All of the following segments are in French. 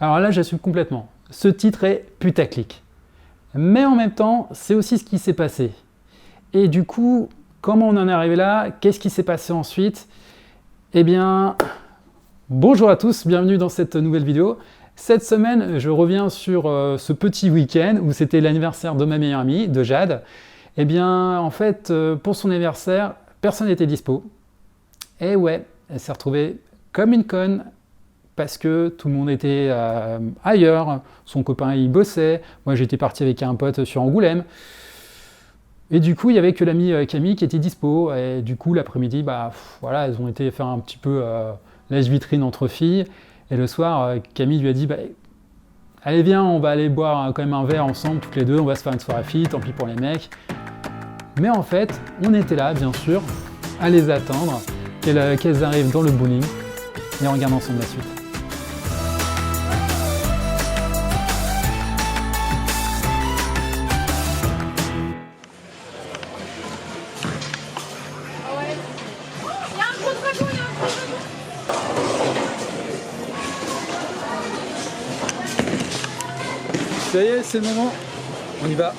Alors là, j'assume complètement. Ce titre est putaclic. Mais en même temps, c'est aussi ce qui s'est passé. Et du coup, comment on en est arrivé là? Qu'est-ce qui s'est passé ensuite? Eh bien, bonjour à tous, bienvenue dans cette nouvelle vidéo. Cette semaine, je reviens sur ce petit week-end où c'était l'anniversaire de ma meilleure amie, de Jade. Eh bien, en fait, pour son anniversaire, personne n'était dispo. Et ouais, elle s'est retrouvée comme une conne parce que tout le monde était ailleurs. Son copain, il bossait. Moi, j'étais parti avec un pote sur Angoulême. Et du coup, il n'y avait que l'amie Camille qui était dispo. Et du coup, l'après-midi, voilà, elles ont été faire un petit peu lèche-vitrine entre filles. Et le soir, Camille lui a dit allez, viens, on va aller boire quand même un verre ensemble, toutes les deux. On va se faire une soirée filles, tant pis pour les mecs. Mais en fait, on était là, bien sûr, à les attendre, qu'elles arrivent dans le bowling. Et on regarde ensemble la suite. Ça y est, c'est le moment. On y va.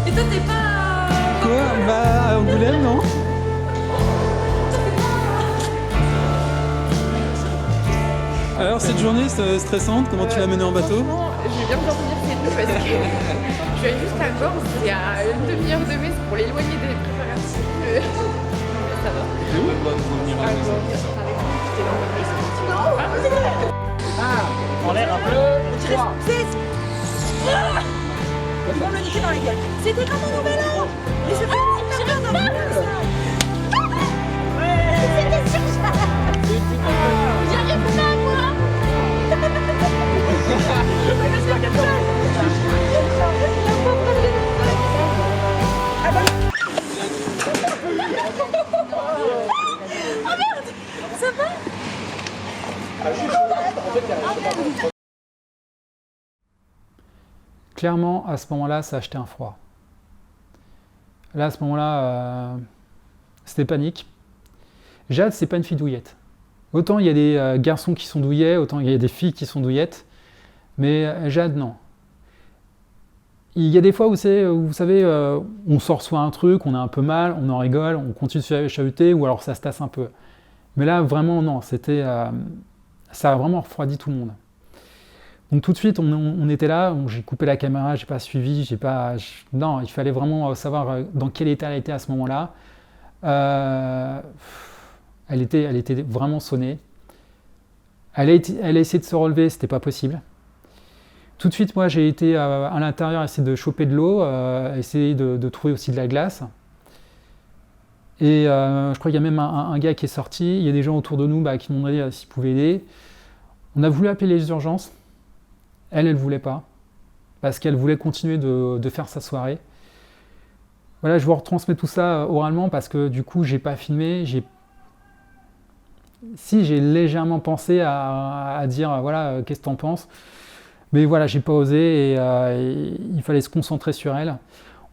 Et toi, t'es pas... Quoi? À Angoulême, non? Alors, cette journée stressante, comment tu l'as menée en bateau? Franchement, je vais bien vous en dire c'est tout parce que je vais juste à Gorze, c'est à une demi-heure de Metz pour l'éloigner des préparatifs. Ça va. Et où? À Gorze. En l'air un peu. 3. On me le niquer dans la gueule. C'était comme un nouvel an. Mais c'est pas super bien dans le ça. C'était sur ça. J'y arrive pas, moi. Oh merde. Ça va? Clairement, à ce moment-là, ça a acheté un froid. Là, à ce moment-là, c'était panique. Jade, c'est pas une fille douillette. Autant il y a des garçons qui sont douillets, autant il y a des filles qui sont douillettes. Mais Jade, non. Il y a des fois où, vous savez, on sort soit un truc, on a un peu mal, on en rigole, on continue de chahuter, ou alors ça se tasse un peu. Mais là, vraiment, non. Ça a vraiment refroidi tout le monde. Donc tout de suite, on était là, j'ai coupé la caméra, j'ai pas suivi, non, il fallait vraiment savoir dans quel état elle était à ce moment-là. Elle était vraiment sonnée. Elle a essayé de se relever, c'était pas possible. Tout de suite, moi, j'ai été à l'intérieur, essayer de choper de l'eau, essayer de trouver aussi de la glace. Et je crois qu'il y a même un gars qui est sorti, il y a des gens autour de nous qui m'ont demandé s'ils pouvaient aider. On a voulu appeler les urgences. Elle ne voulait pas, parce qu'elle voulait continuer de faire sa soirée. Voilà, je vous retransmets tout ça oralement, parce que du coup, j'ai pas filmé. J'ai légèrement pensé à dire, voilà, qu'est-ce que t'en penses? Mais voilà, j'ai pas osé, et il fallait se concentrer sur elle.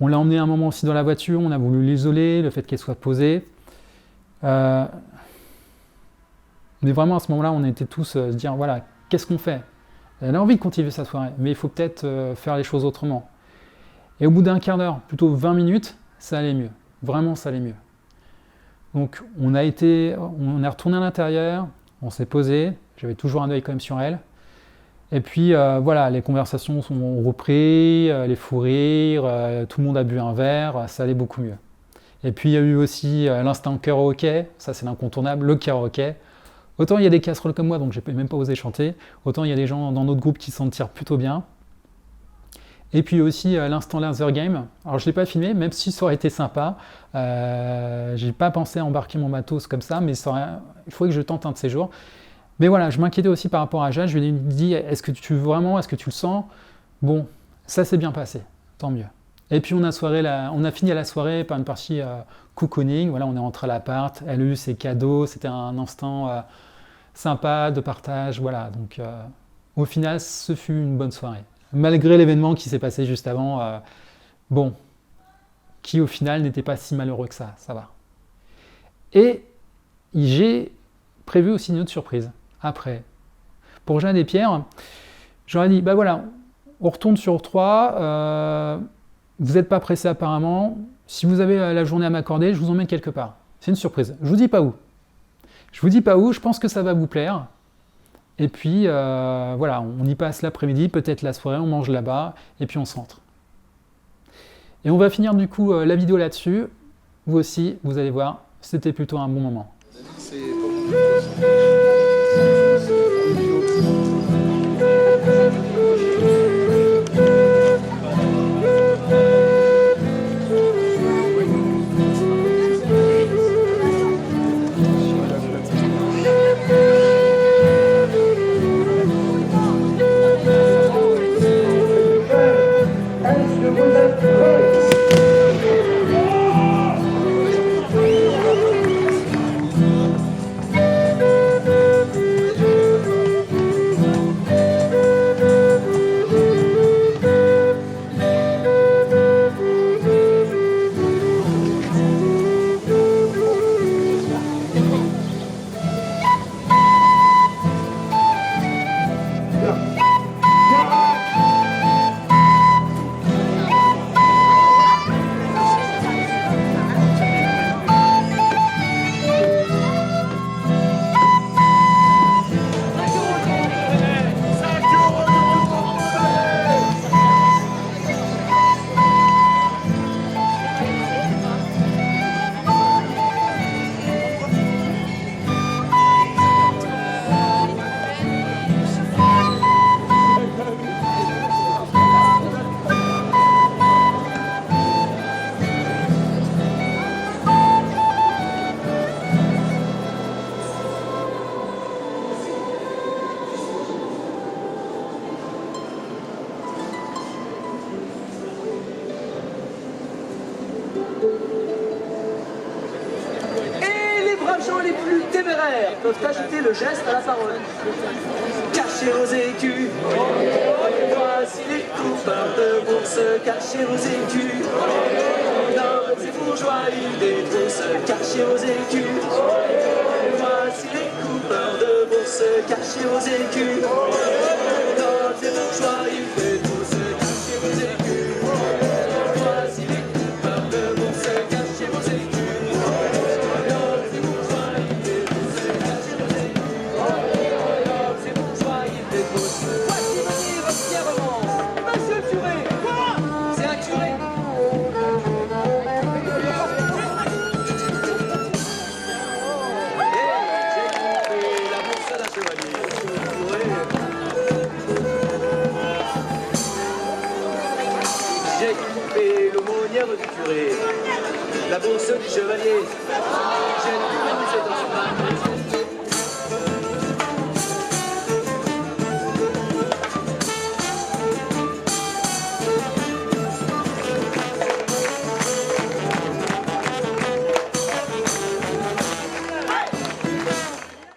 On l'a emmenée un moment aussi dans la voiture, on a voulu l'isoler, le fait qu'elle soit posée. Mais vraiment, à ce moment-là, on était tous se dire, voilà, qu'est-ce qu'on fait? Elle a envie de continuer sa soirée, mais il faut peut-être faire les choses autrement. Et au bout d'un quart d'heure, plutôt 20 minutes, ça allait mieux. Vraiment, ça allait mieux. Donc, on est retourné à l'intérieur, on s'est posé, j'avais toujours un œil quand même sur elle. Et puis, voilà, les conversations ont repris, les fous rires, tout le monde a bu un verre, ça allait beaucoup mieux. Et puis, il y a eu aussi l'instant karaoké, ça c'est l'incontournable, le karaoké, Autant il y a des casseroles comme moi, donc j'ai même pas osé chanter, autant il y a des gens dans notre groupe qui s'en tirent plutôt bien. Et puis aussi l'instant laser game. Alors je ne l'ai pas filmé, même si ça aurait été sympa. J'ai pas pensé à embarquer mon matos comme ça, mais il faudrait que je tente un de ces jours. Mais voilà, je m'inquiétais aussi par rapport à Jade. Je lui ai dit, est-ce que tu le sens? Bon, ça s'est bien passé, tant mieux. Et puis on a fini à la soirée par une partie cocooning. Voilà, on est rentré à l'appart, elle a eu ses cadeaux, c'était un instant sympa de partage. Voilà, donc au final, ce fut une bonne soirée. Malgré l'événement qui s'est passé juste avant, bon, qui au final n'était pas si malheureux que ça va. Et j'ai prévu aussi une autre surprise, après. Pour Jeanne et Pierre, j'aurais dit, bah voilà, on retourne sur 3, vous n'êtes pas pressés apparemment, si vous avez la journée à m'accorder, je vous emmène quelque part. C'est une surprise, je vous dis pas où. Je pense que ça va vous plaire. Et puis, voilà, on y passe l'après-midi, peut-être la soirée, on mange là-bas, et puis on se rentre. Et on va finir du coup la vidéo là-dessus. Vous aussi, vous allez voir, c'était plutôt un bon moment. Les plus téméraires peuvent ajouter le geste à la parole. Cachez vos écus, voici les coupeurs de bourse. Cachez vos écus, nobles et bourgeois, ils détroussent. Cachez vos écus, voici les coupeurs de bourse. Cachez vos écus, nobles et bourgeois, ils détroussent. Cachez vos écus, voici les coupeurs de bourse. Cachez vos écus. J'ai coupé l'aumônière du curé, la bourse du chevalier. J'ai